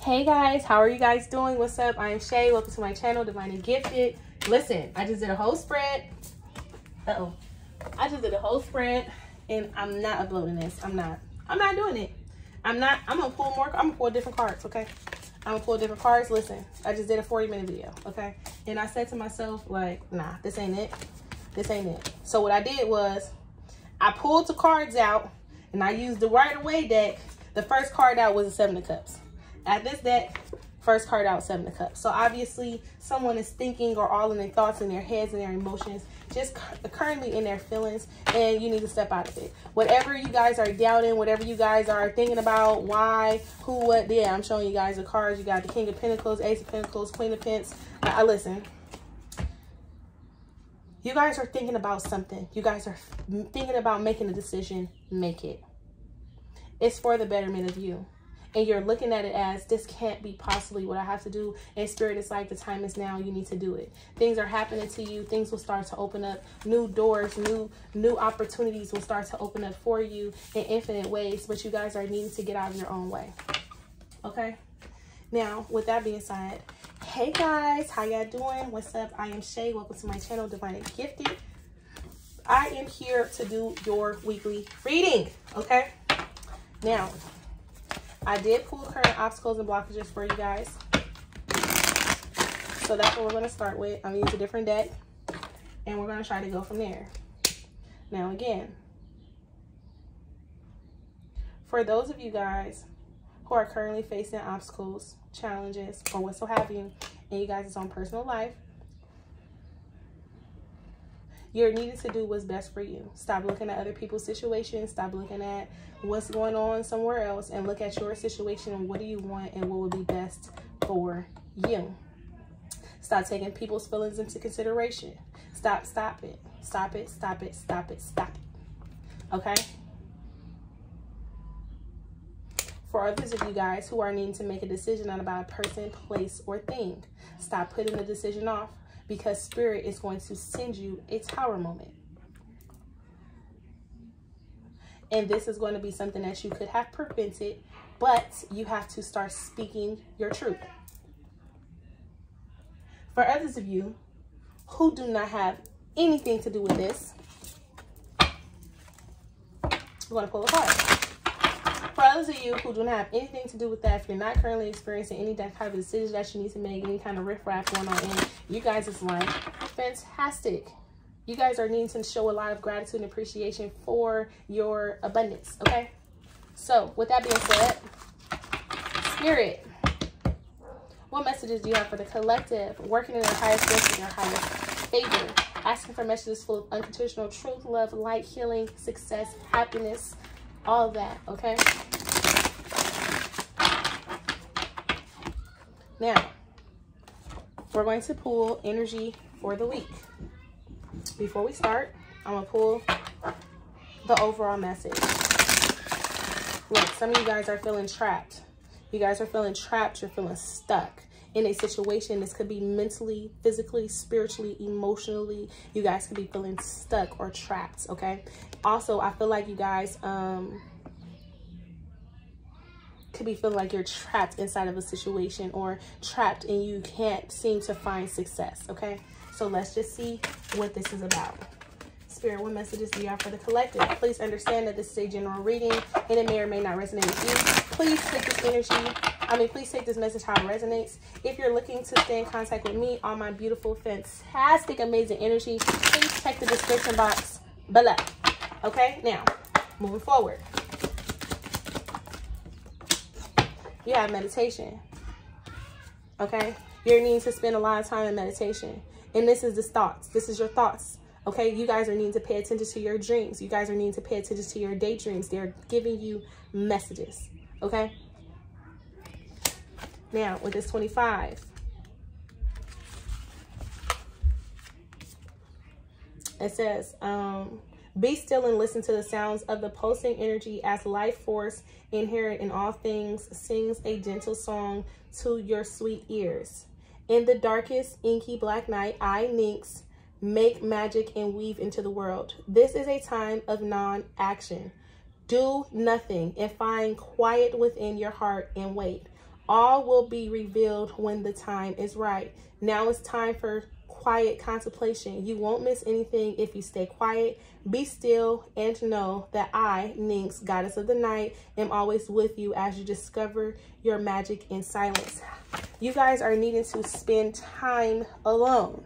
Hey guys, how are you guys doing? What's up? I am Shay. Welcome to my channel, Divine and Gifted. Listen, I just did a whole spread. I just did a whole spread and I'm not uploading this. I'm not doing it. I'm gonna pull more. I'm gonna pull different cards, okay? I'm gonna pull different cards. Listen, I just did a 40-minute video, okay? And I said to myself, like, nah, this ain't it. This ain't it. So what I did was I pulled the cards out and I used the Right Away deck. The first card out was the 7 of Cups. At this deck, first card out, 7 of Cups. So obviously someone is thinking or all in their thoughts and their heads and their emotions, just currently in their feelings, and you need to step out of it. Whatever you guys are doubting, whatever you guys are thinking about, why, who, what, yeah, I'm showing you guys the cards. You got the King of Pentacles, Ace of Pentacles, Queen of Pentacles. Listen. You guys are thinking about something. You guys are thinking about making a decision. Make it. It's for the betterment of you. And you're looking at it as, this can't be possibly what I have to do. And Spirit is like, the time is now. You need to do it. Things are happening to you. Things will start to open up. New doors, new opportunities will start to open up for you in infinite ways. But you guys are needing to get out of your own way. Okay? Now, with that being said, hey guys, how y'all doing? What's up? I am Shay. Welcome to my channel, Divine and Gifted. I am here to do your weekly reading. Okay? Now, I did pull current obstacles and blockages for you guys. So that's what we're going to start with. I'm going to use a different deck. And we're going to try to go from there. Now again, for those of you guys who are currently facing obstacles, challenges, or what so have you, in you guys' own personal life, you're needing to do what's best for you. Stop looking at other people's situations. Stop looking at what's going on somewhere else and look at your situation and what do you want and what would be best for you. Stop taking people's feelings into consideration. Stop it. Stop it. Stop it. Stop it. Stop it. Okay? For others of you guys who are needing to make a decision on about a person, place, or thing, stop putting the decision off, because Spirit is going to send you a tower moment. And this is going to be something that you could have prevented, but you have to start speaking your truth. For others of you who do not have anything to do with this, we're going to pull a card. For others of you who do not have anything to do with that, if you're not currently experiencing any type of decision that you need to make, any kind of riffraff going on in you guys' life, fantastic. You guys are needing to show a lot of gratitude and appreciation for your abundance, okay? So, with that being said, Spirit, what messages do you have for the collective, working in their highest good and their highest favor, asking for messages full of unconditional truth, love, light, healing, success, happiness, all of that, okay? Now, we're going to pull energy for the week. Before we start, I'm going to pull the overall message. Look, some of you guys are feeling trapped. You guys are feeling trapped. You're feeling stuck in a situation. This could be mentally, physically, spiritually, emotionally. You guys could be feeling stuck or trapped, okay? Also, I feel like you guys could be feeling like you're trapped inside of a situation or trapped and you can't seem to find success, okay? So let's just see what this is about. Spirit, what messages do you have for the collective? Please understand that this is a general reading and it may or may not resonate with you. Please take this energy, please take this message how it resonates. If you're looking to stay in contact with me, all my beautiful, fantastic, amazing energy, please check the description box below. Okay, now, moving forward. You have meditation, okay? You're needing to spend a lot of time in meditation. And this is the thoughts. This is your thoughts, okay? You guys are needing to pay attention to your dreams. You guys are needing to pay attention to your daydreams. They're giving you messages, okay? Now, with this 25, it says, be still and listen to the sounds of the pulsing energy as life force inherent in all things sings a gentle song to your sweet ears. In the darkest, inky black night, I, Nynx, make magic and weave into the world. This is a time of non-action. Do nothing and find quiet within your heart and wait. All will be revealed when the time is right. Now it's time for quiet contemplation. You won't miss anything if you stay quiet. Be still and know that I, Nyx, goddess of the night, am always with you as you discover your magic in silence. You guys are needing to spend time alone.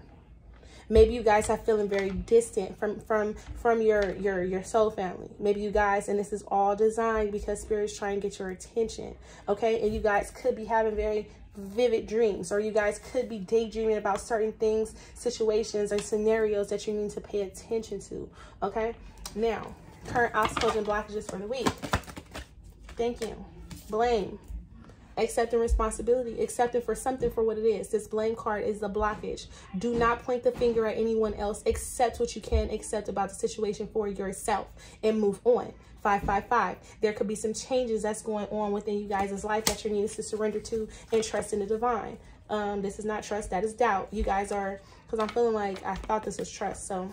Maybe you guys are feeling very distant from your soul family. Maybe you guys, and this is all designed because Spirit's trying to get your attention, okay? And you guys could be having very vivid dreams, or you guys could be daydreaming about certain things, situations, or scenarios that you need to pay attention to, okay? Now, current obstacles and blockages for the week. Thank you. Blame. Accepting responsibility, accepting for something for what it is. This blame card is the blockage. Do not point the finger at anyone else. Accept what you can accept about the situation for yourself and move on. 555. There could be some changes that's going on within you guys' life that you're needing to surrender to and trust in the divine. This is not trust, that is doubt. You guys are, because I'm feeling like I thought this was trust, so.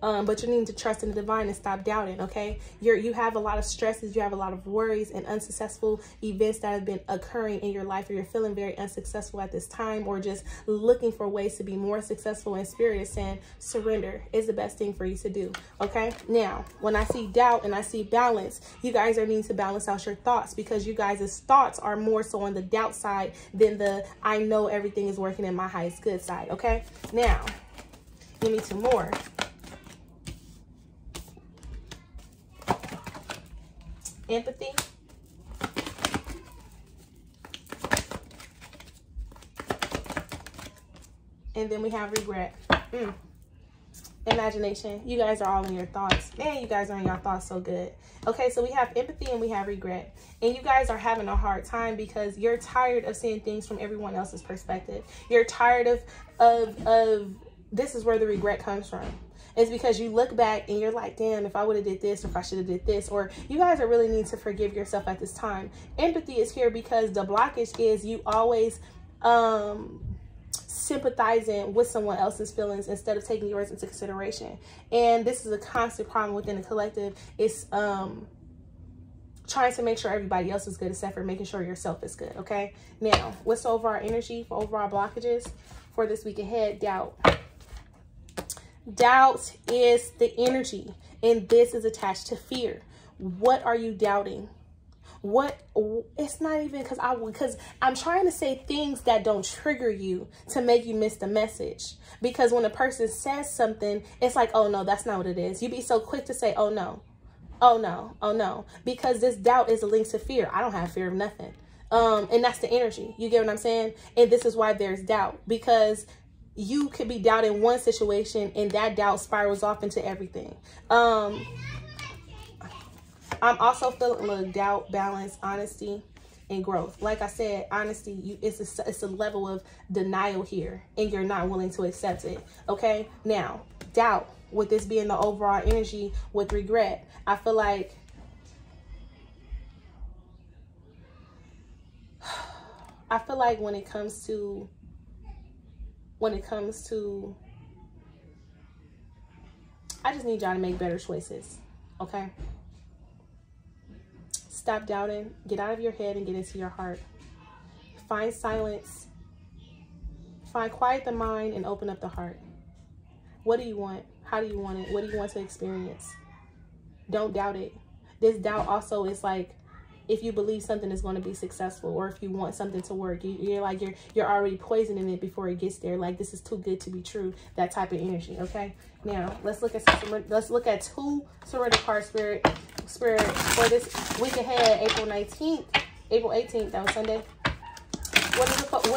But you need to trust in the divine and stop doubting, okay? You have a lot of stresses, you have a lot of worries and unsuccessful events that have been occurring in your life, or you're feeling very unsuccessful at this time, or just looking for ways to be more successful. And Spirit is saying surrender is the best thing for you to do, okay? Now, when I see doubt and I see balance, you guys are needing to balance out your thoughts, because you guys' thoughts are more so on the doubt side than the I know everything is working in my highest good side, okay? Now, give me two more. Empathy. And then we have regret. Imagination. You guys are all in your thoughts. Man, you guys are in your thoughts so good. Okay, so we have empathy and we have regret. And you guys are having a hard time because you're tired of seeing things from everyone else's perspective. You're tired of this is where the regret comes from. It's because you look back and you're like, damn, if I would have did this, or if I should have did this, or you guys are really need to forgive yourself at this time. Empathy is here because the blockage is you always sympathizing with someone else's feelings instead of taking yours into consideration. And this is a constant problem within the collective. It's trying to make sure everybody else is good except for making sure yourself is good, okay? Now, what's the overall energy for overall blockages for this week ahead? Doubt. Doubt is the energy, and this is attached to fear. What are you doubting? It's not even because I'm trying to say things that don't trigger you to make you miss the message. Because when a person says something, it's like, oh no, that's not what it is. You be so quick to say, oh no, oh no, oh no, because this doubt is a link to fear. I don't have fear of nothing. And that's the energy. You get what I'm saying? And this is why there's doubt, because you could be doubting one situation and that doubt spirals off into everything. I'm also feeling like doubt, balance, honesty, and growth. Like I said, honesty, it's a level of denial here, and you're not willing to accept it. Okay, now doubt, with this being the overall energy with regret, I feel like when it comes to I just need y'all to make better choices, okay? Stop doubting, get out of your head and get into your heart. Find silence, quiet the mind and open up the heart. What do you want? How do you want it? What do you want to experience? Don't doubt it. This doubt also is like, if you believe something is going to be successful, or if you want something to work, you're already poisoning it before it gets there. Like, this is too good to be true. That type of energy. Okay. Now let's look at two surrender cards, Spirit for this week ahead. April 19th, April 18th. That was Sunday. What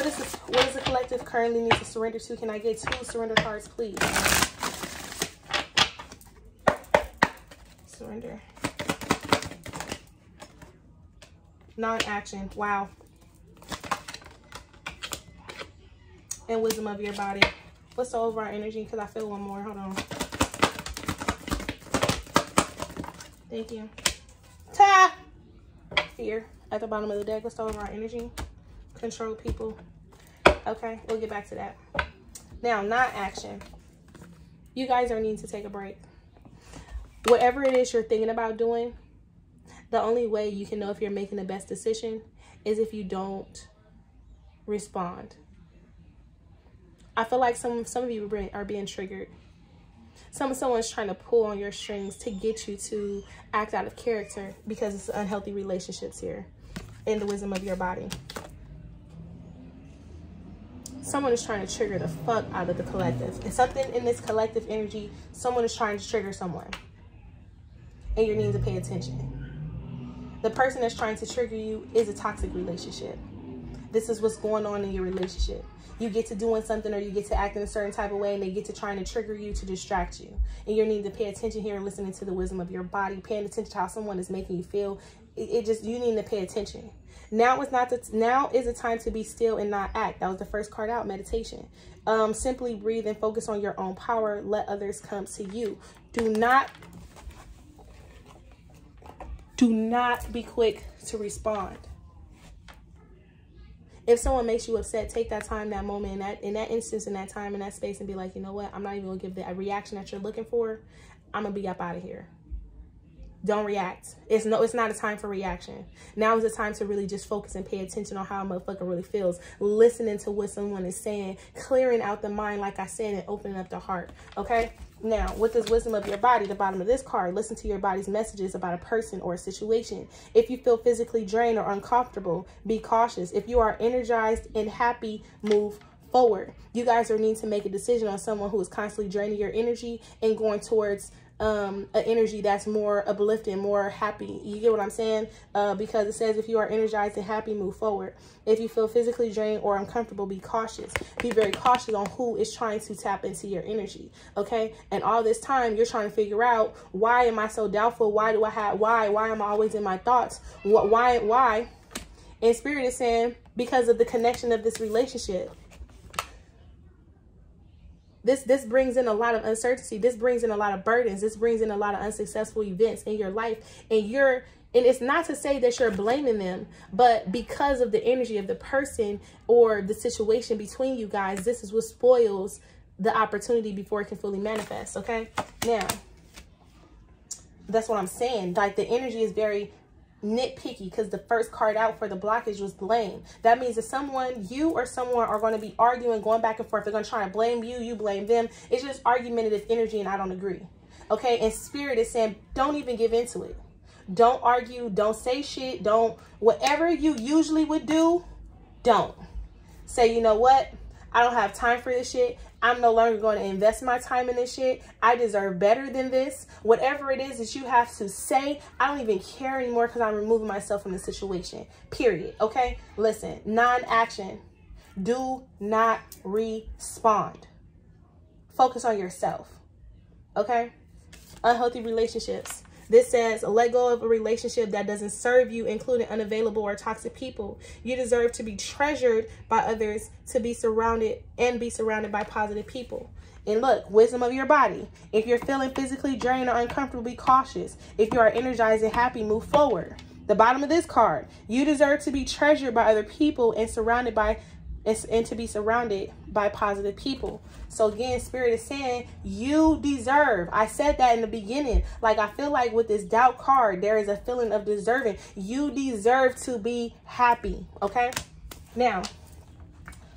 does the collective currently need to surrender to? Can I get two surrender cards, please? Surrender. Non-action. Wow. And wisdom of your body. What's the overall energy? Because I feel one more. Hold on. Thank you. Ta! Fear. At the bottom of the deck. What's the overall energy? Control people. Okay. We'll get back to that. Now, non-action. You guys are needing to take a break. Whatever it is you're thinking about doing, the only way you can know if you're making the best decision is if you don't respond. I feel like some of you are being triggered. Someone's trying to pull on your strings to get you to act out of character because it's unhealthy relationships here in the wisdom of your body. Someone is trying to trigger the fuck out of the collective. And something in this collective energy, someone is trying to trigger someone. And you need to pay attention. The person that's trying to trigger you is a toxic relationship. This is what's going on in your relationship. You get to doing something or you get to act in a certain type of way and they get to trying to trigger you to distract you. And you need to pay attention here and listening to the wisdom of your body, paying attention to how someone is making you feel. You need to pay attention. Now is the time to be still and not act. That was the first card out, meditation. Simply breathe and focus on your own power. Let others come to you. Do not be quick to respond. If someone makes you upset, take that time, that moment, in that instance, in that time, in that space, and be like, you know what? I'm not even gonna give the reaction that you're looking for. I'm gonna be up out of here. Don't react. It's not a time for reaction. Now is the time to really just focus and pay attention on how a motherfucker really feels. Listening to what someone is saying, clearing out the mind, like I said, and opening up the heart. Okay? Now, with this wisdom of your body, the bottom of this card, listen to your body's messages about a person or a situation. If you feel physically drained or uncomfortable, be cautious. If you are energized and happy, move forward. You guys are needing to make a decision on someone who is constantly draining your energy and going towards an energy that's more uplifting, more happy. You get what I'm saying? Because it says if you are energized and happy, move forward. If you feel physically drained or uncomfortable, be cautious. Be very cautious on who is trying to tap into your energy. Okay? And all this time you're trying to figure out, why am I so doubtful? Why am I always in my thoughts? Why? And Spirit is saying because of the connection of this relationship. This brings in a lot of uncertainty. This brings in a lot of burdens. This brings in a lot of unsuccessful events in your life. And it's not to say that you're blaming them, but because of the energy of the person or the situation between you guys, this is what spoils the opportunity before it can fully manifest. Okay? Now, that's what I'm saying. Like, the energy is very nitpicky because the first card out for the blockage was blame. That means that you or someone are going to be arguing, going back and forth. They're going to try to blame you, you blame them. It's just argumentative energy, and I don't agree. Okay? And Spirit is saying, don't even give into it. Don't argue. Don't say shit. Whatever you usually would do, don't. Say, you know what? I don't have time for this shit. I'm no longer going to invest my time in this shit. I deserve better than this. Whatever it is that you have to say, I don't even care anymore because I'm removing myself from the situation. Period. Okay? Listen, non-action. Do not respond. Focus on yourself. Okay? Unhealthy relationships. This says, let go of a relationship that doesn't serve you, including unavailable or toxic people. You deserve to be treasured by others, to be surrounded by positive people. And look, wisdom of your body. If you're feeling physically drained or uncomfortable, be cautious. If you are energized and happy, move forward. The bottom of this card, you deserve to be treasured by other people and to be surrounded by positive people. So again, Spirit is saying you deserve. I said that in the beginning. Like, I feel like with this doubt card, there is a feeling of deserving. You deserve to be happy. Okay? Now,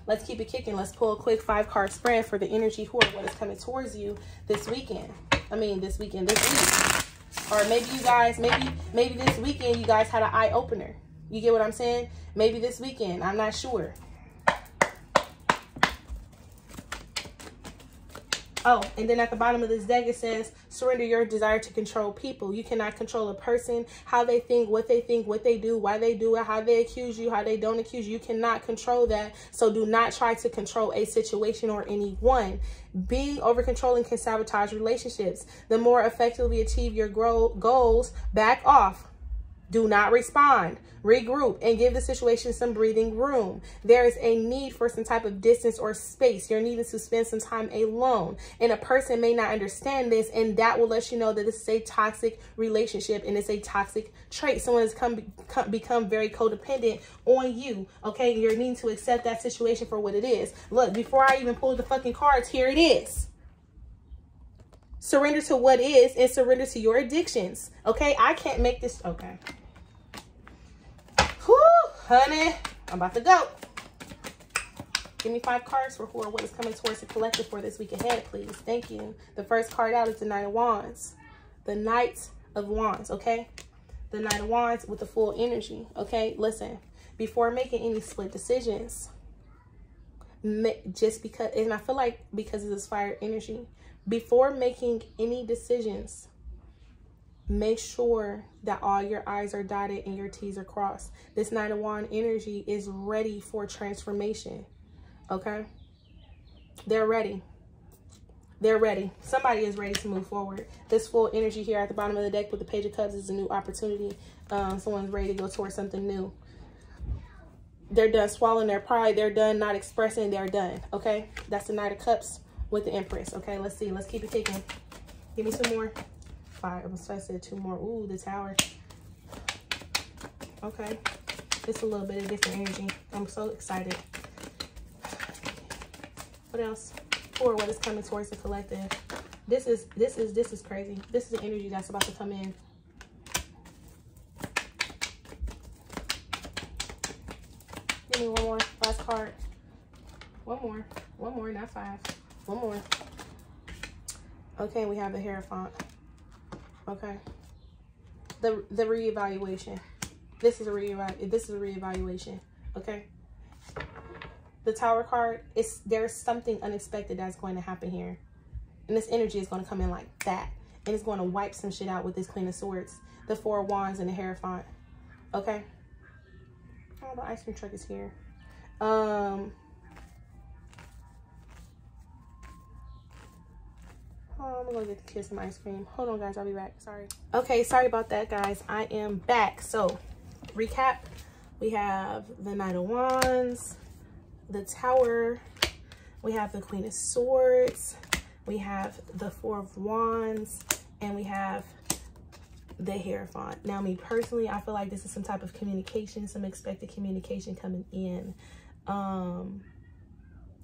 let's keep it kicking. Let's pull a quick 5-card spread for the energy for what is coming towards you this weekend. This week. Or maybe you guys, maybe this weekend you guys had an eye opener. You get what I'm saying? Maybe this weekend. I'm not sure. Oh, and then at the bottom of this deck, it says, surrender your desire to control people. You cannot control a person, how they think, what they do, why they do it, how they accuse you, how they don't accuse you. You cannot control that. So do not try to control a situation or anyone. Being over controlling can sabotage relationships. The more effectively achieve your goals, back off. Do not respond. Regroup and give the situation some breathing room. There is a need for some type of distance or space. You're needing to spend some time alone. And a person may not understand this, and that will let you know that this is a toxic relationship and it's a toxic trait. Someone has become very codependent on you. Okay, you're needing to accept that situation for what it is. Look, before I even pulled the fucking cards, here it is. Surrender to what is and surrender to your addictions. Okay, I can't make this. Okay. Whew. Honey, I'm about to go. Give me 5 cards for who or what is coming towards the collective for this week ahead, please. Thank you. The first card out is the Knight of Wands. The Knight of Wands, okay? The Knight of Wands with the full energy, okay? Listen, before making any split decisions, just because, and I feel like because of this fire energy, before making any decisions, make sure that all your I's are dotted and your T's are crossed. This Knight of Wands energy is ready for transformation. Okay, they're ready. They're ready. Somebody is ready to move forward. This full energy here at the bottom of the deck with the Page of Cups is a new opportunity. Someone's ready to go towards something new. They're done swallowing their pride. They're done not expressing. They're done. Okay, that's the Knight of Cups with the Empress. Okay, let's see. Let's keep it kicking. Give me 2 more. 5. I'm supposed to say 2 more. Ooh, the Tower. Okay, it's a little bit of different energy. I'm so excited. What else? Or what is coming towards the collective? This is crazy. This is the energy that's about to come in. Give me 1 more. Last card. 1 more. 1 more, not 5. 1 more. Okay, we have the Hierophant. Okay. The reevaluation. This is a reevaluation. Okay. The Tower card, there's something unexpected that's going to happen here. And this energy is going to come in like that. And it's going to wipe some shit out with this Queen of Swords, the 4 of Wands, and the Hierophant. Okay? Oh, the ice cream truck is here. Oh, I'm going to get the kids some ice cream. Hold on, guys. I'll be back. Sorry. Okay, sorry about that, guys. I am back. So, recap. We have the Knight of Wands, the Tower, we have the Queen of Swords, we have the 4 of Wands, and we have the Hierophant. Now, me personally, I feel like this is some type of communication, some expected communication coming in.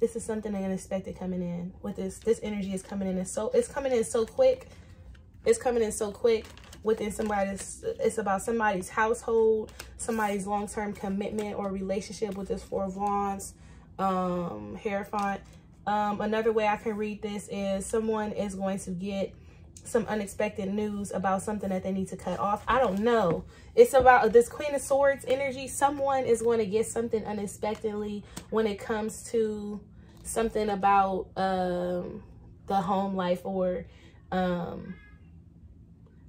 This is something unexpected coming in with this. This energy is coming in, and so it's coming in so quick. It's coming in so quick within somebody's. It's about somebody's household, somebody's long-term commitment or relationship with this 4 of Wands. Hierophant. Another way I can read this is someone is going to get some unexpected news about something that they need to cut off. I don't know. It's about this Queen of Swords energy. Someone is going to get something unexpectedly when it comes to something about the home life, or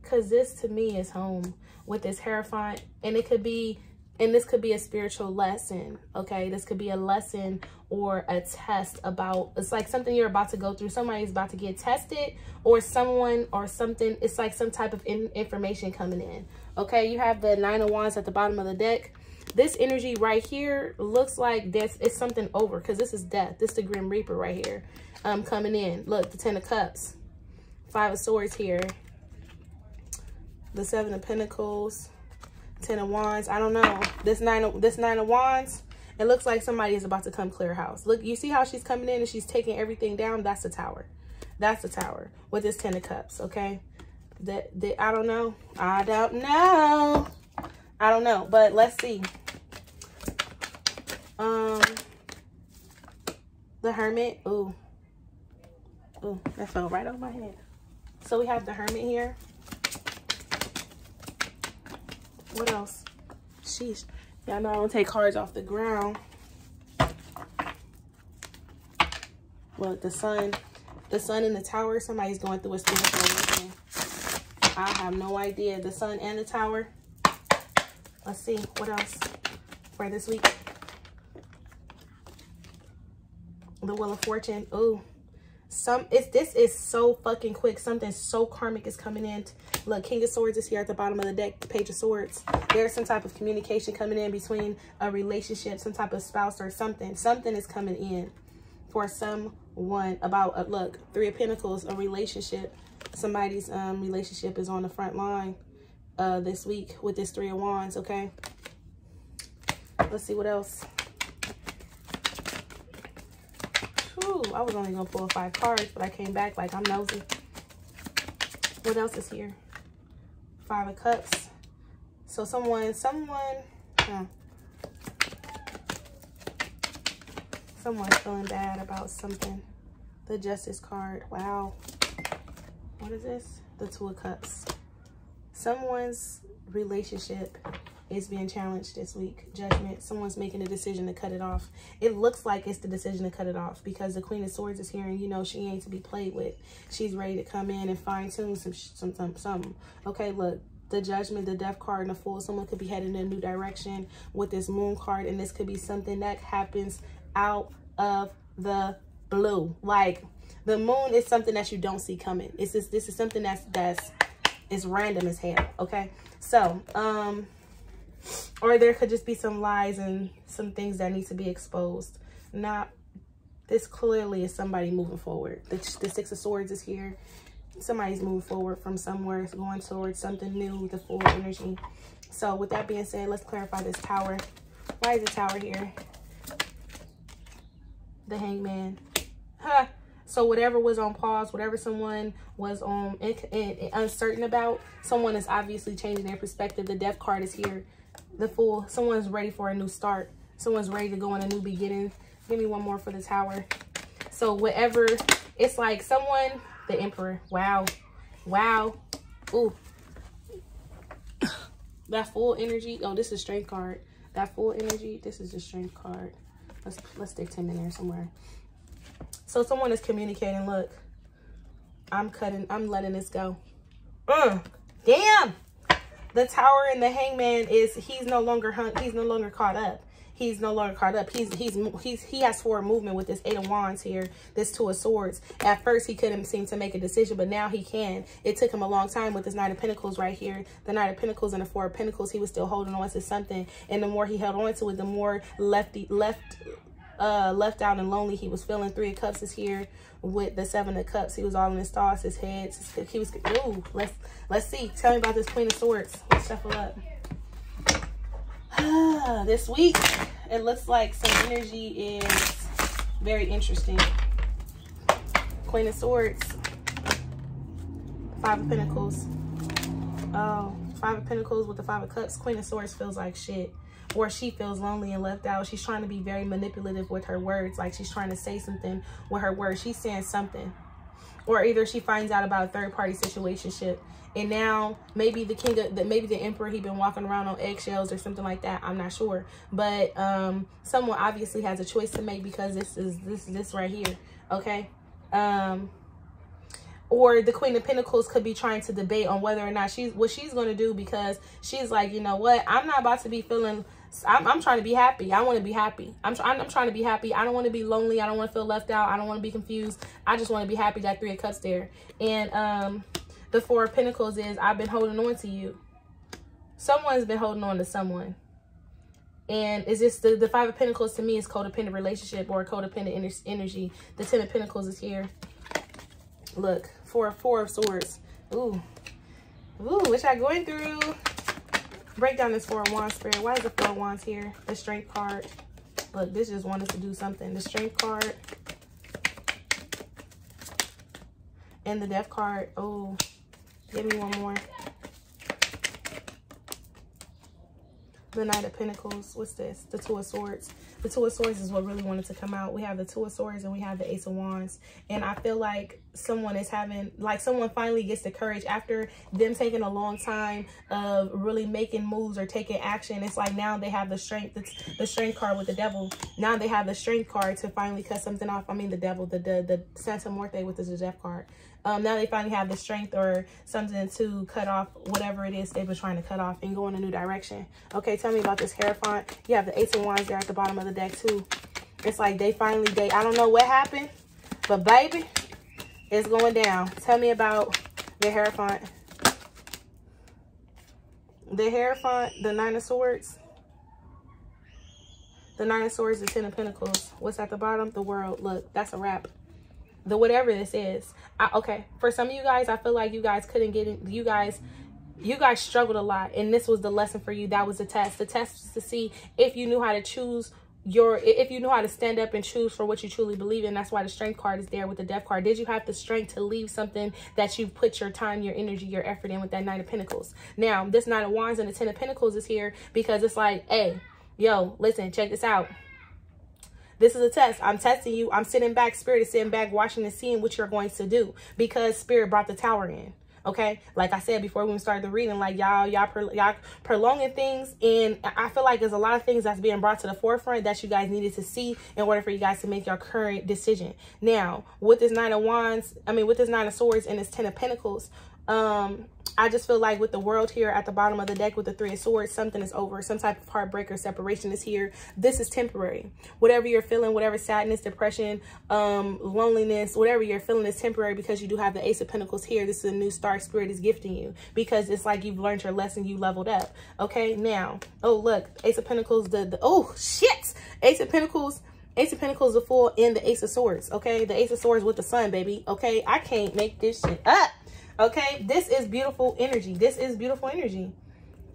because this to me is home with this Hierophant, and it could be. And this could be a spiritual lesson, okay? This could be a lesson or a test about, it's like something you're about to go through. Somebody's about to get tested, or someone or something. It's like some type of information coming in, okay? You have the 9 of Wands at the bottom of the deck. This energy right here looks like this. It's something over, because this is death. This is the Grim Reaper right here coming in. Look, the 10 of Cups, 5 of Swords here, the 7 of Pentacles, 10 of Wands. I don't know. This nine of Wands, it looks like somebody is about to come clear house. Look, you see how she's coming in and she's taking everything down? That's the Tower. That's the Tower with this 10 of Cups, okay? I don't know. I don't know. I don't know, but let's see. The Hermit. Ooh, that fell right on my head. So we have the Hermit here. What else? Sheesh. Y'all know I don't take cards off the ground. Well, the Sun in the Tower. Somebody's going through a spiritual awakening. I have no idea. The Sun and the Tower. Let's see. What else for this week? The Wheel of Fortune. Ooh. This is so fucking quick. Something so karmic is coming in. Look, King of Swords is here at the bottom of the deck. The Page of Swords. There's some type of communication coming in between a relationship, some type of spouse or something. Something is coming in for someone about, look, 3 of Pentacles, a relationship. Somebody's relationship is on the front line this week with this 3 of Wands, okay? Let's see what else. Whew, I was only going to pull 5 cards, but I came back like I'm nosy. What else is here? 5 of Cups. So someone, Someone's feeling bad about something. The Justice card. Wow. What is this? The Two of Cups. Someone's relationship is being challenged this week. Judgment. Someone's making a decision to cut it off. It looks like it's the decision to cut it off because the Queen of Swords is here and you know she ain't to be played with. She's ready to come in and fine tune something. Okay, look. The Judgment, the Death card, and the Fool. Someone could be heading in a new direction with this Moon card, and this could be something that happens out of the blue. Like the Moon is something that you don't see coming. It's just, this is something that's random as hell. Okay, so or there could just be some lies and some things that need to be exposed. Not this clearly is somebody moving forward. The Six of Swords is here. Somebody's moving forward from somewhere. It's going towards something new, the Full energy. So with that being said, let's clarify this Tower. Why is the Tower here? The Hangman. Huh. So whatever was on pause, whatever someone was on uncertain about, someone is obviously changing their perspective. The Death card is here. The Fool. Someone's ready for a new start. Someone's ready to go on a new beginning. Give me one more for the Tower. So whatever, it's like someone... The Emperor. Wow. Wow. Ooh. That Full energy. Oh, this is Strength card. That Full energy. This is the Strength card. Let's stick him in there somewhere. So someone is communicating. Look. I'm letting this go. Damn. The Tower and the Hangman is he's no longer caught up. He's no longer caught up. He has forward movement with this Eight of Wands here, this Two of Swords. At first, he couldn't seem to make a decision, but now he can. It took him a long time with this Knight of Pentacles right here. The Knight of Pentacles and the Four of Pentacles, he was still holding on to something. And the more he held on to it, the more left out and lonely he was feeling. Three of Cups is here with the Seven of Cups. He was all in his thoughts, his head. He was, ooh, let's see. Tell me about this Queen of Swords. Let's shuffle up. This week, it looks like some energy is very interesting. Queen of Swords. Five of Pentacles. Oh, Five of Pentacles with the Five of Cups. Queen of Swords feels like shit. Or she feels lonely and left out. She's trying to be very manipulative with her words. Like she's trying to say something with her words. She's saying something. Or either she finds out about a third-party situationship. And now maybe maybe the Emperor, he been walking around on eggshells or something like that. I'm not sure. But someone obviously has a choice to make because this right here. Okay. Or the Queen of Pentacles could be trying to debate on whether or not what she's going to do, because she's like, you know what? I'm not about to be feeling, I'm trying to be happy. I want to be happy. I'm trying to be happy. I don't want to be lonely. I don't want to feel left out. I don't want to be confused. I just want to be happy. That Three of Cups there. And the Four of Pentacles is, I've been holding on to you. Someone's been holding on to someone. And it's just the Five of Pentacles to me is codependent relationship or codependent energy. The Ten of Pentacles is here. Look, Four of Swords. Ooh, what y'all going through? Break down this Four of Wands, Spirit. Why is the Four of Wands here? The Strength card. Look, this just wanted to do something. The Strength card. And the Death card. Oh, give me one more. The Knight of Pentacles. What's this? The Two of Swords. The Two of Swords is what really wanted to come out. We have the Two of Swords and we have the Ace of Wands. And I feel like someone is having, like someone finally gets the courage after them taking a long time of really making moves or taking action. It's like now they have the strength. It's the Strength card with the Devil. Now they have the Strength card to finally cut something off. I mean the Devil, the Santa Muerte with the Death card. Now they finally have the strength or something to cut off whatever it is they've been trying to cut off and go in a new direction. Okay, tell me about this Hierophant. You have the Ace of Wands there at the bottom of the deck too. It's like they finally, I don't know what happened, but baby, it's going down. Tell me about the Hierophant. The Hierophant, the Nine of Swords. The Nine of Swords, the Ten of Pentacles. What's at the bottom? The World. Look, that's a wrap. The whatever this is. Okay, for some of you guys, I feel like you guys couldn't get it. You guys struggled a lot, and this was the lesson for you. That was the test. The test was to see if you knew how to choose if you knew how to stand up and choose for what you truly believe in. That's why the Strength card is there with the Death card. Did you have the strength to leave something that you've put your time, your energy, your effort in with that Knight of Pentacles? Now, this Knight of Wands and the Ten of Pentacles is here because it's like, hey, yo, listen, check this out. This is a test. I'm testing you. I'm sitting back. Spirit is sitting back, watching and seeing what you're going to do, because Spirit brought the Tower in. Okay, like I said before when we started the reading, like y'all prolonging things, and I feel like there's a lot of things that's being brought to the forefront that you guys needed to see in order for you guys to make your current decision. Now, with this Nine of Wands, with this Nine of Swords and this Ten of Pentacles, I just feel like with the World here at the bottom of the deck with the Three of Swords, something is over. Some type of heartbreak or separation is here. This is temporary. Whatever you're feeling, whatever sadness, depression, loneliness, whatever you're feeling is temporary, because you do have the Ace of Pentacles here. This is a new start. Spirit is gifting you, because it's like you've learned your lesson. You leveled up. Okay, now, oh, look, Ace of Pentacles, oh, shit! Ace of Pentacles. Ace of Pentacles, the Fool, and the Ace of Swords. Okay, the Ace of Swords with the Sun, baby. Okay, I can't make this shit up. Okay, this is beautiful energy. This is beautiful energy.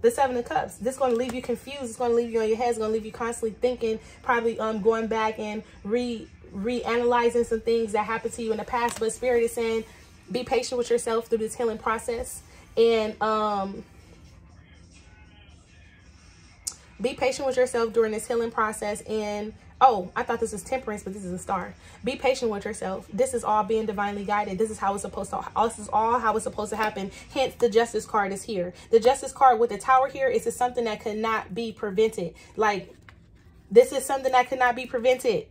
The Seven of Cups. This is going to leave you confused. It's going to leave you on your head. It's going to leave you constantly thinking, probably going back and reanalyzing some things that happened to you in the past. But Spirit is saying, be patient with yourself through this healing process. And be patient with yourself during this healing process. And oh, I thought this was Temperance, but this is a Star. Be patient with yourself. This is all being divinely guided. This is how it's supposed to. This is all how it's supposed to happen. Hence, the Justice card is here. The Justice card with the Tower here is something that could not be prevented. Like, this is something that could not be prevented.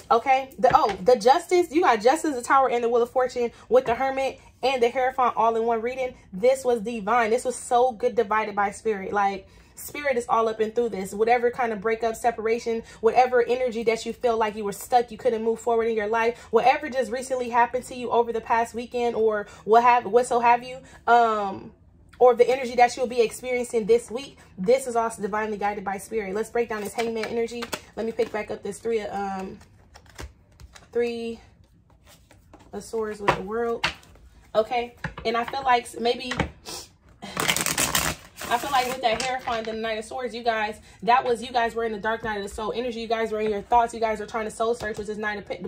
Okay. The Justice. You got Justice, the Tower, and the Wheel of Fortune with the Hermit and the Hierophant all in one reading. This was divine. This was so good divided by Spirit. Like, Spirit is all up and through this. Whatever kind of breakup, separation, whatever energy that you feel like you were stuck, you couldn't move forward in your life, whatever just recently happened to you over the past weekend, or whatso have you, or the energy that you'll be experiencing this week, this is also divinely guided by Spirit. Let's break down this Hangman energy. Let me pick back up this Three of Swords with the World. Okay, and I feel like maybe with that Hierophant and the Knight of Swords, you guys, you guys were in the dark night of the soul energy. You guys were in your thoughts. You guys are trying to soul search with this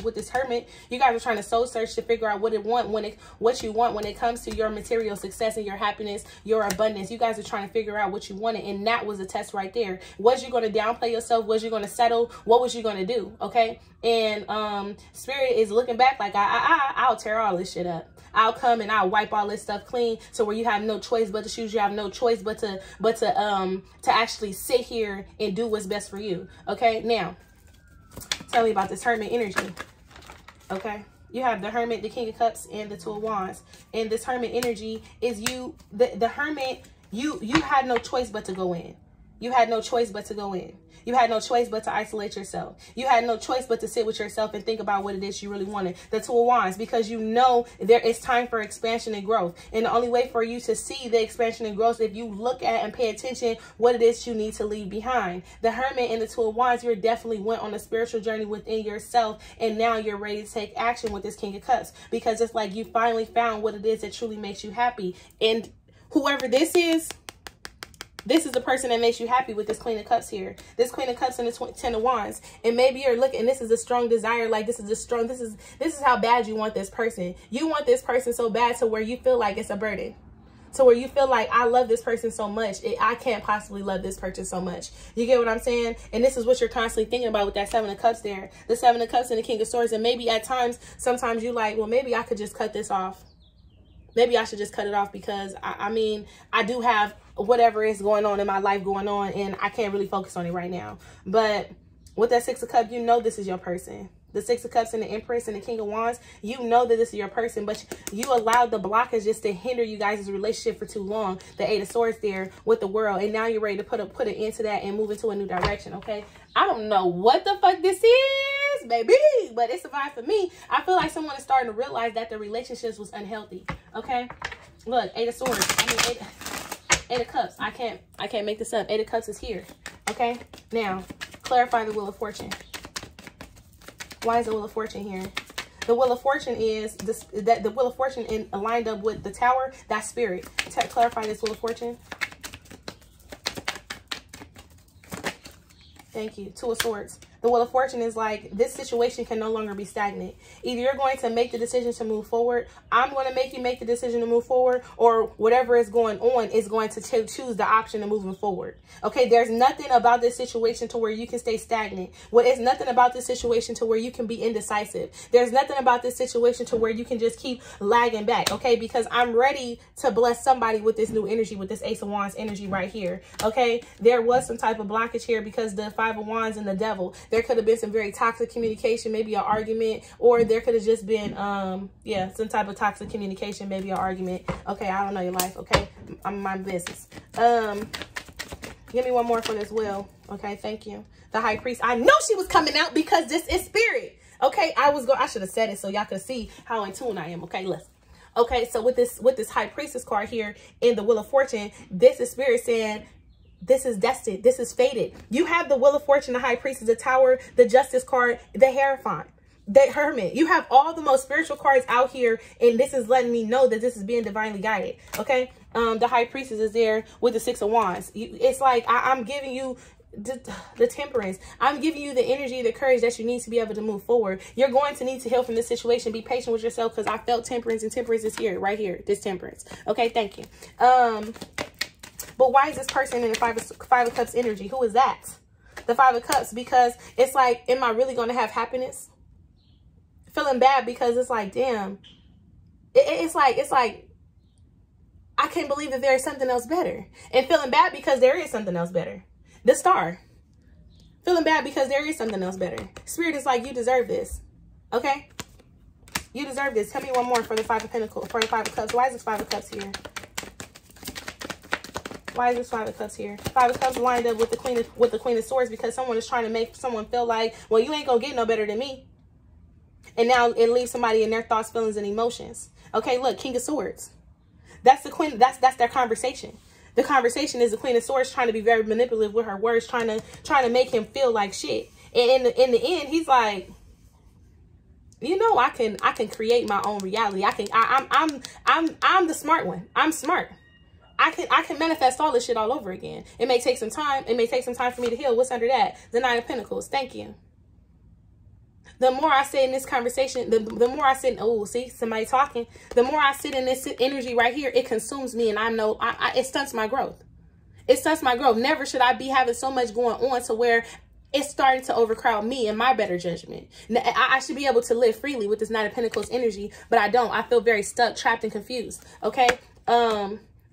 with this Hermit. You guys are trying to soul search to figure out what you want when it comes to your material success and your happiness, your abundance. You guys are trying to figure out what you wanted, and that was a test right there. Was you going to downplay yourself? Was you going to settle? What was you going to do? Okay, and Spirit is looking back like I'll tear all this shit up. I'll come and I'll wipe all this stuff clean, so where you have no choice but to choose. You have no choice but to actually sit here and do what's best for you. Okay, now tell me about this Hermit energy. Okay, you have the Hermit, the King of Cups, and the Two of Wands. And this Hermit energy is you. The Hermit, you had no choice but to go in. You had no choice but to go in. You had no choice but to isolate yourself. You had no choice but to sit with yourself and think about what it is you really wanted. The Two of Wands, because you know there is time for expansion and growth. And the only way for you to see the expansion and growth is if you look at and pay attention what it is you need to leave behind. The Hermit and the Two of Wands, you definitely went on a spiritual journey within yourself, and now you're ready to take action with this King of Cups, because it's like you finally found what it is that truly makes you happy. And whoever this is the person that makes you happy with this Queen of Cups here. This Queen of Cups and the Ten of Wands. And maybe you're looking, this is a strong desire. Like, this is how bad you want this person. You want this person so bad to where you feel like it's a burden. To where you feel like, I love this person so much, I can't possibly love this person so much. You get what I'm saying? And this is what you're constantly thinking about with that Seven of Cups there. The Seven of Cups and the King of Swords. And maybe at times, sometimes you like, well, maybe I could just cut this off. Maybe I should just cut it off, because I mean, I do have whatever is going on in my life going on, and I can't really focus on it right now. But with that Six of Cups, you know this is your person. The Six of Cups and the Empress and the King of Wands, you know that this is your person, but you allowed the blockage just to hinder you guys' relationship for too long. The Eight of Swords there with the World, and now you're ready to put an end to that and move into a new direction. Okay, I don't know what the fuck this is, baby, but it's a vibe for me. I feel like someone is starting to realize that the relationships was unhealthy. Okay, look, Eight of Swords. Eight of Cups. I can't make this up. Eight of Cups is here. Okay, now clarify the Wheel of Fortune. Why is the Wheel of Fortune here? The Wheel of Fortune is the Wheel of Fortune aligned up with the Tower. That's Spirit. Clarify this Wheel of Fortune. Thank you. Two of Swords. The Wheel of Fortune is like, this situation can no longer be stagnant. Either you're going to make the decision to move forward. I'm going to make you make the decision to move forward, or whatever is going on is going to choose the option of moving forward. Okay, there's nothing about this situation to where you can stay stagnant. Well, it's nothing about this situation to where you can be indecisive. There's nothing about this situation to where you can just keep lagging back. Okay, because I'm ready to bless somebody with this new energy, with this Ace of Wands energy right here. Okay, there was some type of blockage here because the Five of Wands and the Devil. There could have been some very toxic communication, maybe an argument, or there could have just been, yeah, some type of toxic communication, maybe an argument. Okay, I don't know your life. Okay, I'm my business. Give me one more for this wheel. Okay, thank you. The High Priest. I know she was coming out because this is spirit. Okay, I should have said it so y'all could see how in tune I am. Okay, listen. Okay, so with this High Priestess card here in the Wheel of Fortune, this is spirit saying, this is destined. This is fated. You have the Wheel of Fortune, the High Priestess, the Tower, the Justice card, the Hierophant, the Hermit. You have all the most spiritual cards out here, and this is letting me know that this is being divinely guided. Okay, the High Priestess is there with the Six of Wands. It's like I'm giving you the Temperance. I'm giving you the energy, the courage that you need to be able to move forward. You're going to need to heal from this situation. Be patient with yourself, because I felt Temperance, and Temperance is here, right here. This Temperance. Okay, thank you. But why is this person in the Five of Cups energy? Who is that? The Five of Cups, because it's like, am I really going to have happiness? Feeling bad because it's like, damn. It's like, I can't believe that there is something else better. And feeling bad because there is something else better. The Star. Feeling bad because there is something else better. Spirit is like, you deserve this. Okay? You deserve this. Tell me one more for the Five of Pentacles, for the Five of Cups. Why is this Five of Cups here? Why is this Five of Cups here? Five of Cups lined up with the Queen of Swords, because someone is trying to make someone feel like, well, you ain't gonna get no better than me. And now it leaves somebody in their thoughts, feelings, and emotions. Okay, look, King of Swords. That's the Queen. That's their conversation. The conversation is the Queen of Swords trying to be very manipulative with her words, trying to make him feel like shit. And in the end, he's like, you know, I can create my own reality. I'm the smart one. I'm smart. I can manifest all this shit all over again. It may take some time. It may take some time for me to heal. What's under that? The Nine of Pentacles. Thank you. The more I sit in this conversation, the more I sit, oh, see, somebody talking. The more I sit in this energy right here, it consumes me, and it stunts my growth. It stunts my growth. Never should I be having so much going on to where it's starting to overcrowd me and my better judgment. I should be able to live freely with this Nine of Pentacles energy, but I don't. I feel very stuck, trapped, and confused. Okay.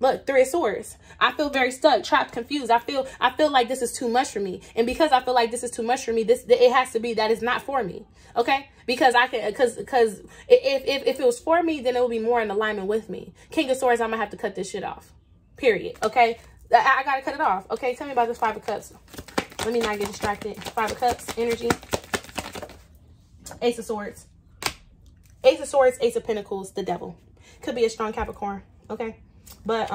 Look, Three of Swords. I feel very stuck, trapped, confused. I feel like this is too much for me. And because I feel like this is too much for me, it has to be that it's not for me. Okay? Because because if it was for me, then it would be more in alignment with me. King of Swords, I'm gonna have to cut this shit off. Period. Okay? I gotta cut it off. Okay, tell me about this Five of Cups. Let me not get distracted. Five of Cups, energy. Ace of Swords. Ace of Swords, Ace of Pentacles, the Devil. Could be a strong Capricorn. Okay? But,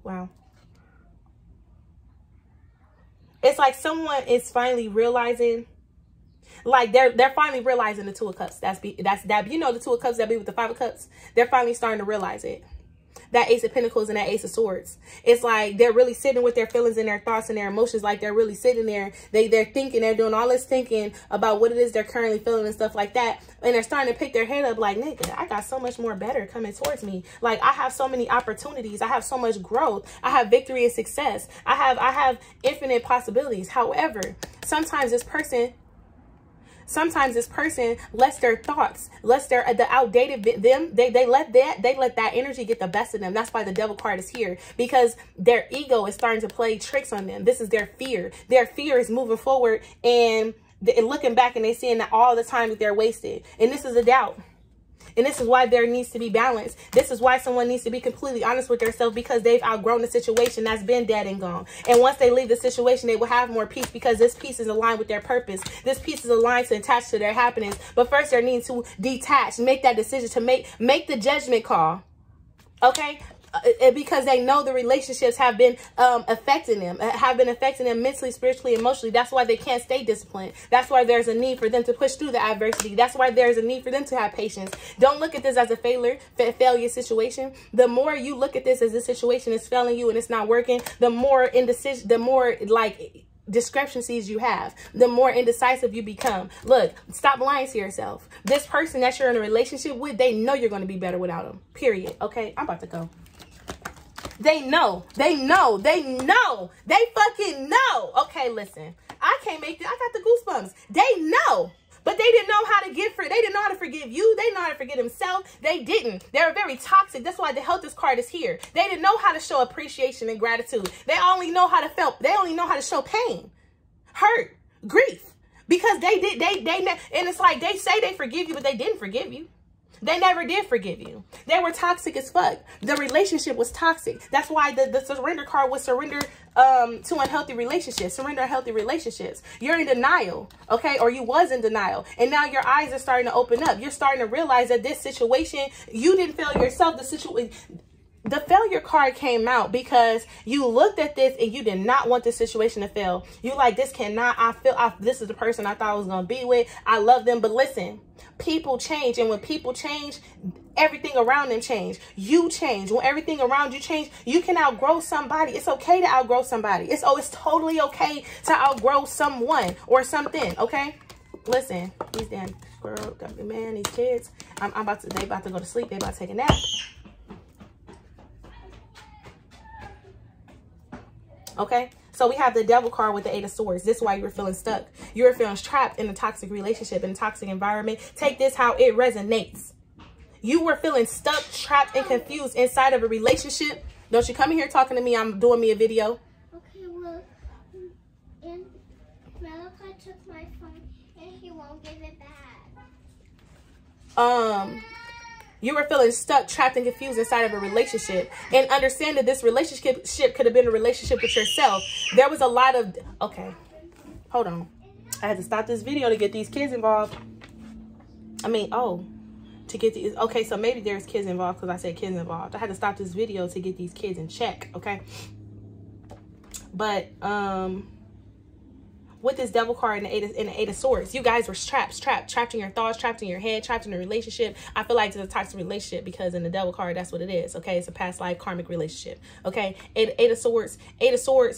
wow. It's like someone is finally realizing, like they're finally realizing the Two of Cups. That's you know, the Two of Cups that be with the Five of Cups. They're finally starting to realize it. That Ace of Pentacles and that Ace of Swords. It's like they're really sitting with their feelings and their thoughts and their emotions. Like they're really sitting there. They're thinking, they're doing all this thinking about what it is they're currently feeling and stuff like that. And they're starting to pick their head up like, nigga, I got so much more better coming towards me. Like I have so many opportunities. I have so much growth. I have victory and success. I have infinite possibilities. However, sometimes this person lets their thoughts, the outdated they let that energy get the best of them. That's why the Devil card is here, because their ego is starting to play tricks on them. This is their fear. Their fear is moving forward and looking back, and they're seeing that all the time that they're wasted. And this is a doubt. And this is why there needs to be balance. This is why someone needs to be completely honest with themselves, because they've outgrown the situation that's been dead and gone. And once they leave the situation, they will have more peace, because this piece is aligned with their purpose. This piece is aligned to attach to their happiness. But first, they need to detach, make that decision, to make the judgment call. Okay? because they know the relationships have been affecting them, mentally, spiritually, emotionally. That's why they can't stay disciplined. That's why there's a need for them to push through the adversity. That's why there's a need for them to have patience. Don't look at this as a failure situation. The more you look at this as this situation is failing you and it's not working, the more indecision, the more like discrepancies you have, the more indecisive you become. Look, stop lying to yourself. This person that you're in a relationship with, they know you're going to be better without them. Period. Okay, I'm about to go. They know. They fucking know. Okay, listen. I can't make it. I got the goosebumps. They know. But they didn't know how to get free. They didn't know how to forgive you. They didn't know how to forgive themselves. They didn't. They were very toxic. That's why the health card is here. They didn't know how to show appreciation and gratitude. They only know how to feel. They only know how to show pain, hurt, grief. Because and it's like they say they forgive you, but they didn't forgive you. They never did forgive you. They were toxic as fuck. The relationship was toxic. That's why the surrender card was surrender to unhealthy relationships. Surrender unhealthy relationships. You're in denial, okay? Or you was in denial. And now your eyes are starting to open up. You're starting to realize that this situation, you didn't fail yourself. The failure card came out because you looked at this and you did not want this situation to fail. You like, this cannot, this is the person I thought I was going to be with. I love them. But listen, people change. And when people change, everything around them change. You change. When everything around you change, you can outgrow somebody. It's okay to outgrow somebody. It's totally okay to outgrow someone or something. Okay. Listen, these damn girl, man, these kids, they about to go to sleep. They about to take a nap. Okay, so we have the devil card with the 8 of swords. This is why you were feeling stuck. You were feeling trapped in a toxic relationship, in a toxic environment. Take this how it resonates. You were feeling stuck, trapped, and confused inside of a relationship. Don't you come in here talking to me. I'm doing me a video. Okay, well, and Malachi took my phone and he won't give it back. You were feeling stuck, trapped, and confused inside of a relationship. And understand that this relationship could have been a relationship with yourself. There was a lot of... Okay. Hold on. I had to stop this video to get these kids involved. To get these... Okay, so maybe there's kids involved because I said kids involved. I had to stop this video to get these kids in check, okay? But, with this devil card and the 8 of swords, you guys were trapped in your thoughts, trapped in your head, trapped in a relationship. I feel like it's a toxic relationship because in the devil card, that's what it is. Okay, it's a past life karmic relationship. Okay, 8 of swords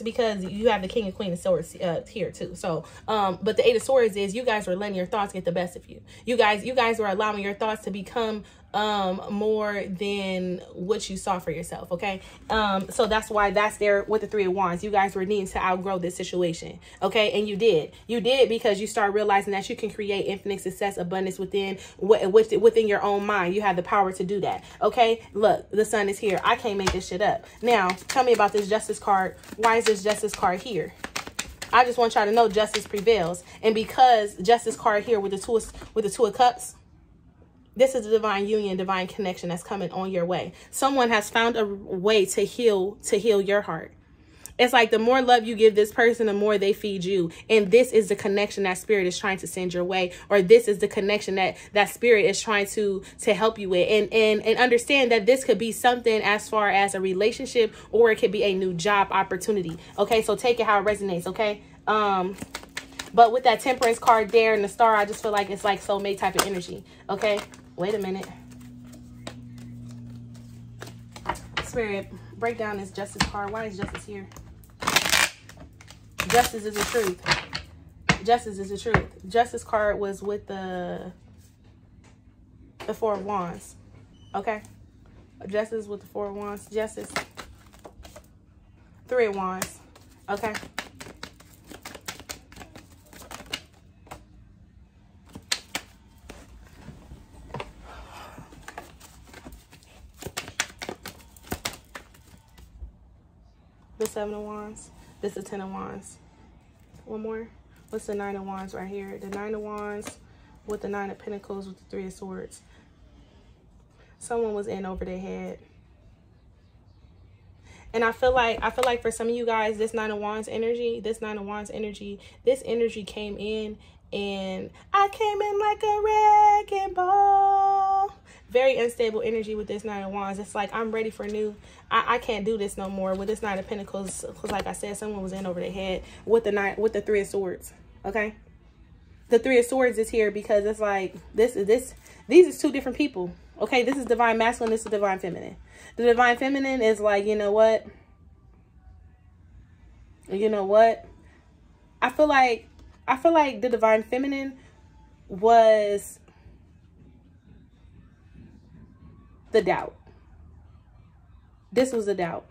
because you have the king and queen of swords here too. So, but the 8 of swords is you guys were letting your thoughts get the best of you. You guys were allowing your thoughts to become more than what you saw for yourself. Okay, so that's why that's there with the 3 of wands. You guys were needing to outgrow this situation. Okay, and you did because you start realizing that you can create infinite success, abundance within your own mind. You have the power to do that. Okay, look, the sun is here. I can't make this shit up. Now tell me about this justice card. Why is this justice card here? I just want y'all to know justice prevails. And because justice card here with the two of cups, this is a divine union, divine connection that's coming on your way. Someone has found a way to heal your heart. It's like the more love you give this person, the more they feed you. And this is the connection that spirit is trying to send your way. Or this is the connection that spirit is trying to help you with. And understand that this could be something as far as a relationship, or it could be a new job opportunity. Okay, so take it how it resonates, okay? But with that temperance card there and the star, I just feel like it's like soulmate type of energy. Okay, wait a minute. Spirit, break down this justice card. Why is justice here? Justice is the truth. Justice is the truth. Justice card was with the 4 of wands. Okay, justice with the 4 of wands. Justice, 3 of wands. Okay. The 7 of wands. This is 10 of wands. One more. What's the 9 of wands right here? The 9 of wands with the 9 of pentacles with the 3 of swords. Someone was in over their head. And I feel like for some of you guys, this 9 of wands energy, this energy came in, and I came in like a wrecking ball. very unstable energy with this Nine of Wands. It's like, I'm ready for new. I can't do this no more with this Nine of Pentacles. Because like I said, someone was in over their head with the Three of Swords. Okay. The Three of Swords is here because it's like, these are two different people. Okay. This is divine masculine. This is divine feminine. The divine feminine is like, you know what? You know what? I feel like the divine feminine was the doubt. This was the doubt.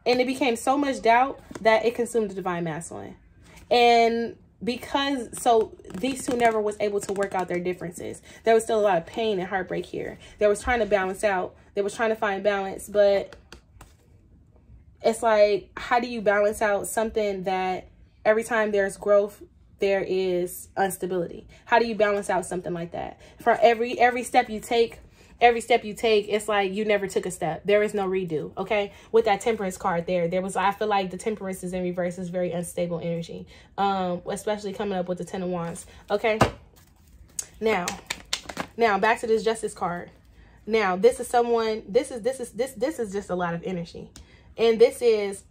And it became so much doubt that it consumed the divine masculine. And because, so these two never was able to work out their differences. There was still a lot of pain and heartbreak here. They was trying to balance out. They was trying to find balance, but it's like, how do you balance out something that every time there's growth, there is instability? How do you balance out something like that? For every step you take, it's like you never took a step. There is no redo. Okay. With that Temperance card I feel like the Temperance is in reverse. Is very unstable energy. Especially coming up with the Ten of Wands. Okay. Now back to this Justice card. Now, this is someone, this is just a lot of energy. And this is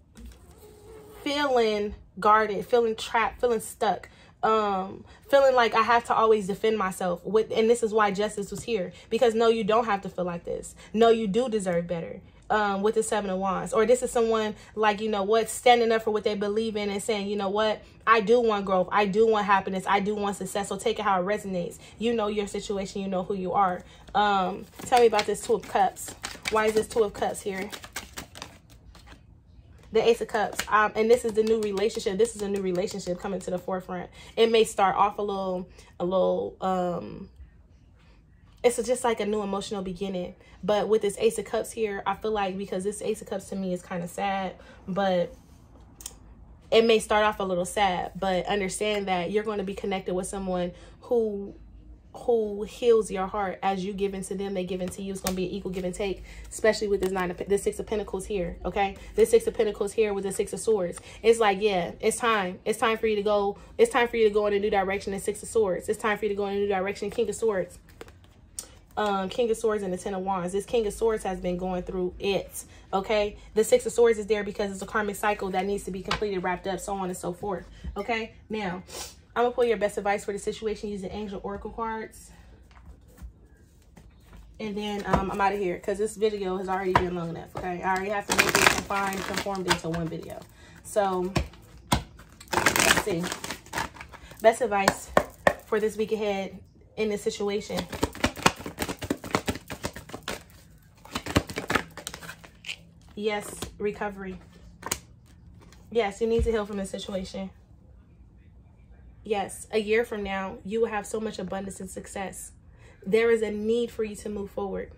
feeling guarded, feeling trapped, feeling stuck. Feeling like I have to always defend myself and this is why Justice was here, because no, you don't have to feel like this. No, you do deserve better. With the Seven of Wands, or this is someone like, you know what, standing up for what they believe in and saying, you know what, I do want growth. I do want happiness. I do want success. So take it how it resonates. You know your situation. You know who you are. Tell me about this Two of Cups. Why is this Two of Cups here? The Ace of Cups. And this is the new relationship. This is a new relationship coming to the forefront. It may start off a little, it's just like a new emotional beginning. But with this Ace of Cups here, I feel like, because this Ace of Cups to me is kind of sad, but it may start off a little sad, but understand that you're going to be connected with someone who heals your heart. As you give into them, they give into you. It's going to be an equal give and take, especially with this Six of Pentacles here. Okay. This Six of Pentacles here with the Six of Swords. It's like, yeah, it's time. It's time for you to go. It's time for you to go in a new direction. The Six of Swords. It's time for you to go in a new direction. King of Swords. King of Swords and the Ten of Wands. This King of Swords has been going through it. Okay. The Six of Swords is there because it's a karmic cycle that needs to be completed, wrapped up, so on and so forth. Okay. Now, I'm going to pull your best advice for the situation using Angel Oracle cards. And then I'm out of here because this video has already been long enough. Okay. I already have to make it conformed into one video. So, let's see. Best advice for this week ahead in this situation. Yes, recovery. Yes, you need to heal from this situation. Yes, a year from now, you will have so much abundance and success. There is a need for you to move forward.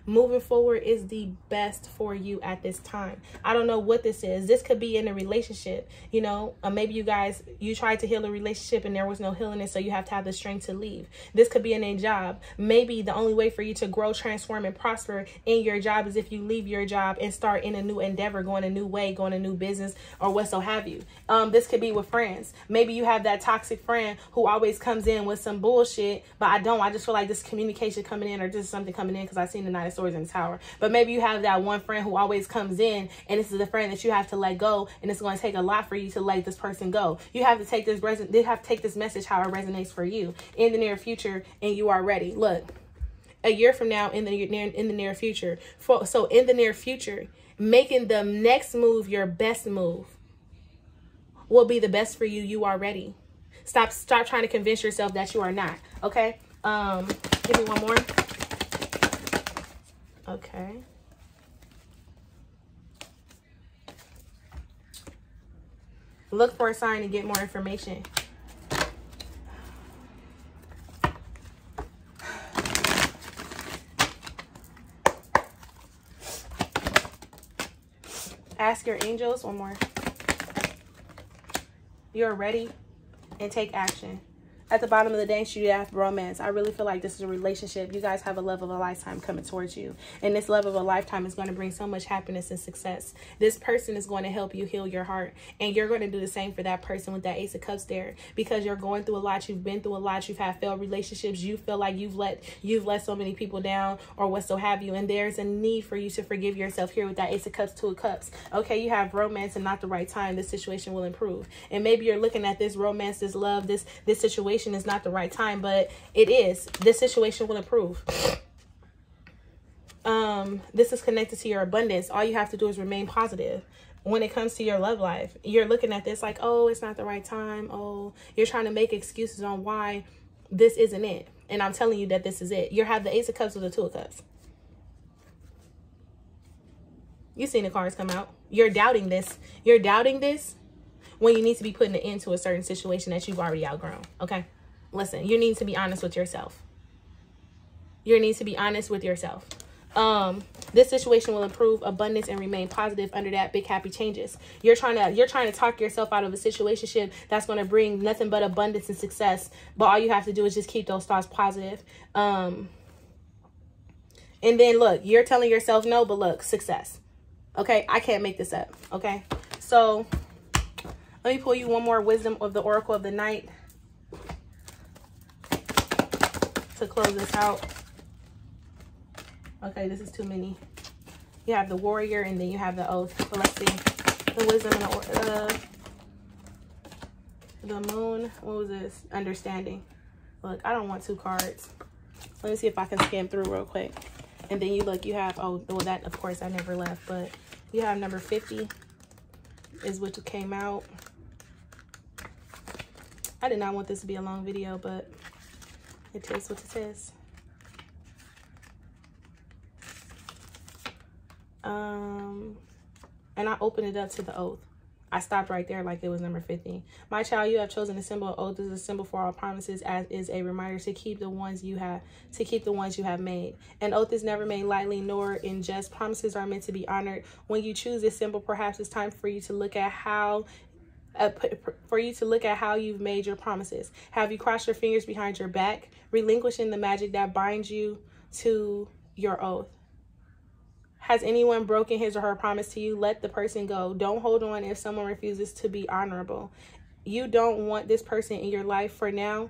Moving forward is the best for you at this time. I don't know what this is. This could be in a relationship. You know, maybe you tried to heal a relationship and there was no healing it, so you have to have the strength to leave. This could be in a job. Maybe the only way for you to grow, transform, and prosper in your job is if you leave your job and start in a new endeavor, going a new way, going a new business, or what so have you. This could be with friends. Maybe you have that toxic friend who always comes in with some bullshit, but I just feel like this communication coming in, or just something coming in, because I've seen the Knight of Swords in the Tower. But maybe you have that one friend who always comes in, and this is the friend that you have to let go, and it's going to take a lot for you to let this person go. You have to take this message how it resonates for you in the near future, and you are ready. Look, a year from now, in the near future. So in the near future, making the next move your best move will be the best for you. You are ready. Stop trying to convince yourself that you are not. Okay. Give me one more. Okay. Look for a sign to get more information. Ask your angels one more. You're ready and take action. At the bottom of the dance, you have romance. I really feel like this is a relationship. You guys have a love of a lifetime coming towards you. And this love of a lifetime is going to bring so much happiness and success. This person is going to help you heal your heart. And you're going to do the same for that person with that Ace of Cups there. Because you're going through a lot. You've been through a lot. You've had failed relationships. You feel like you've let so many people down or what so have you. And there's a need for you to forgive yourself here with that Ace of Cups, Two of Cups. Okay, you have romance and not the right time. This situation will improve. And maybe you're looking at this romance, this love, this situation is not the right time, but it is. This situation will improve. This is connected to your abundance. All you have to do is remain positive when it comes to your love life. You're looking at this like, oh, it's not the right time. Oh, you're trying to make excuses on why this isn't it. And I'm telling you that this is it. You have the Ace of Cups with the Two of Cups. You've seen the cards come out. You're doubting this. You're doubting this when you need to be putting an end to a certain situation that you've already outgrown. Okay? Listen, you need to be honest with yourself. You need to be honest with yourself. This situation will improve abundance and remain positive under that big happy changes. You're trying to talk yourself out of a situationship that's going to bring nothing but abundance and success. But all you have to do is just keep those thoughts positive. And then look, you're telling yourself no, but look, success. Okay, I can't make this up. Okay, so let me pull you one more wisdom of the Oracle of the Night to close this out. Okay, this is too many. You have the Warrior and then you have the Oath. So let's see. The wisdom and the Moon. What was this? Understanding. Look, I don't want two cards. Let me see if I can scan through real quick. And then you look, you have, oh, well, that, of course, I never left. But you have number 50 is what came out. I did not want this to be a long video, but it is what it is. And I opened it up to the Oath. I stopped right there like it was number 50. My child, you have chosen the symbol of oath as a symbol for all promises, as is a reminder to keep the ones you have made. An oath is never made lightly nor in jest. Promises are meant to be honored. When you choose this symbol, perhaps it's time for you to look at how you've made your promises. Have you crossed your fingers behind your back, relinquishing the magic that binds you to your oath? Has anyone broken his or her promise to you? Let the person go. Don't hold on if someone refuses to be honorable. You don't want this person in your life for now.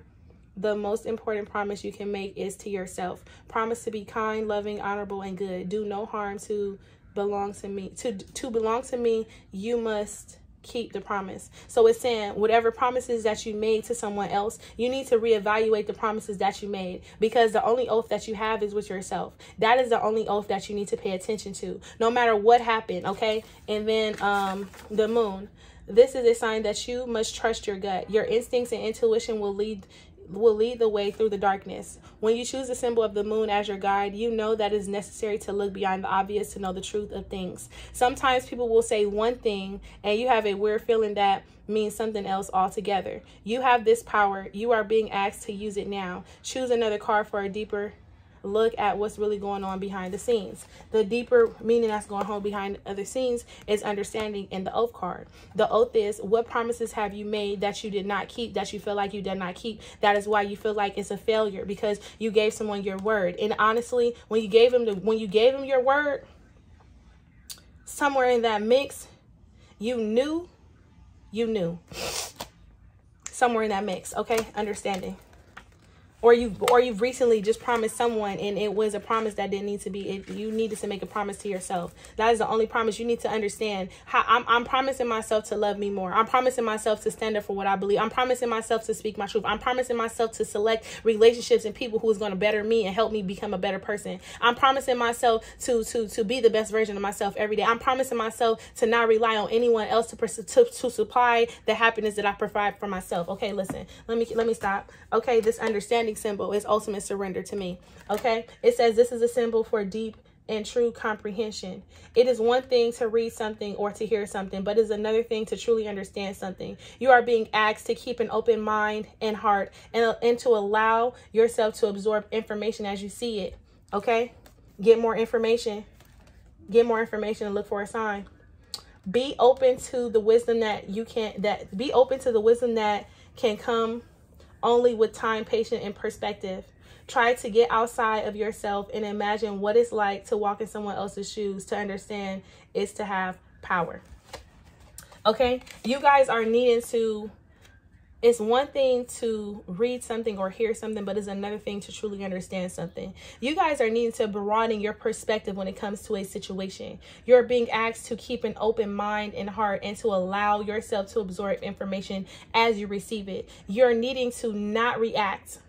The most important promise you can make is to yourself. Promise to be kind, loving, honorable, and good. Do no harm to belong to me. To belong to me, you must keep the promise. So it's saying whatever promises that you made to someone else, you need to reevaluate the promises that you made, because the only oath that you have is with yourself. That is the only oath that you need to pay attention to, no matter what happened. Okay. And then the Moon, this is a sign that you must trust your gut. Your instincts and intuition will lead the way through the darkness. When you choose the symbol of the Moon as your guide, you know that it's necessary to look beyond the obvious to know the truth of things. Sometimes people will say one thing and you have a weird feeling that means something else altogether. You have this power. You are being asked to use it now. Choose another card for a deeper look at what's really going on behind the scenes. The deeper meaning that's going on behind other scenes is understanding in the Oath card. The Oath is, what promises have you made that you did not keep, that you feel like you did not keep? That is why you feel like it's a failure, because you gave someone your word. And honestly, when you gave them your word, somewhere in that mix, you knew. Somewhere in that mix, okay? Understanding. Or you've recently just promised someone and it was a promise that didn't need to be. You needed to make a promise to yourself. That is the only promise. You need to understand how I'm promising myself to love me more. I'm promising myself to stand up for what I believe. I'm promising myself to speak my truth. I'm promising myself to select relationships and people who is going to better me and help me become a better person. I'm promising myself to be the best version of myself every day. I'm promising myself to not rely on anyone else to supply the happiness that I provide for myself. Okay, listen, let me stop. Okay, this understanding symbol is ultimate surrender to me. Okay, it says this is a symbol for deep and true comprehension. It is one thing to read something or to hear something, but it's another thing to truly understand something. You are being asked to keep an open mind and heart and to allow yourself to absorb information as you see it. Okay, get more information and look for a sign. Be open to the wisdom that can come only with time, patience, and perspective. Try to get outside of yourself and imagine what it's like to walk in someone else's shoes. To understand is to have power. Okay, you guys are needing to, it's one thing to read something or hear something, but it's another thing to truly understand something. You guys are needing to broaden your perspective when it comes to a situation. You're being asked to keep an open mind and heart and to allow yourself to absorb information as you receive it. You're needing to not react.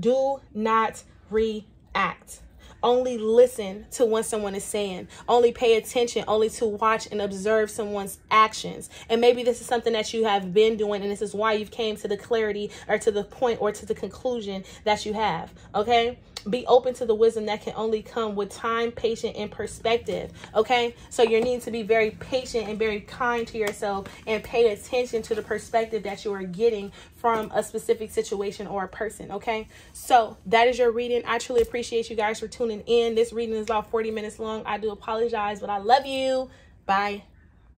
Do not react. Only listen to what someone is saying. Only pay attention, only to watch and observe someone's actions. And maybe this is something that you have been doing, and this is why you've came to the clarity or to the point or to the conclusion that you have. Okay? Be open to the wisdom that can only come with time, patience, and perspective. Okay? So you need to be very patient and very kind to yourself and pay attention to the perspective that you are getting from a specific situation or a person. Okay? So that is your reading. I truly appreciate you guys for tuning in. This reading is about 40 minutes long. I do apologize, but I love you. Bye.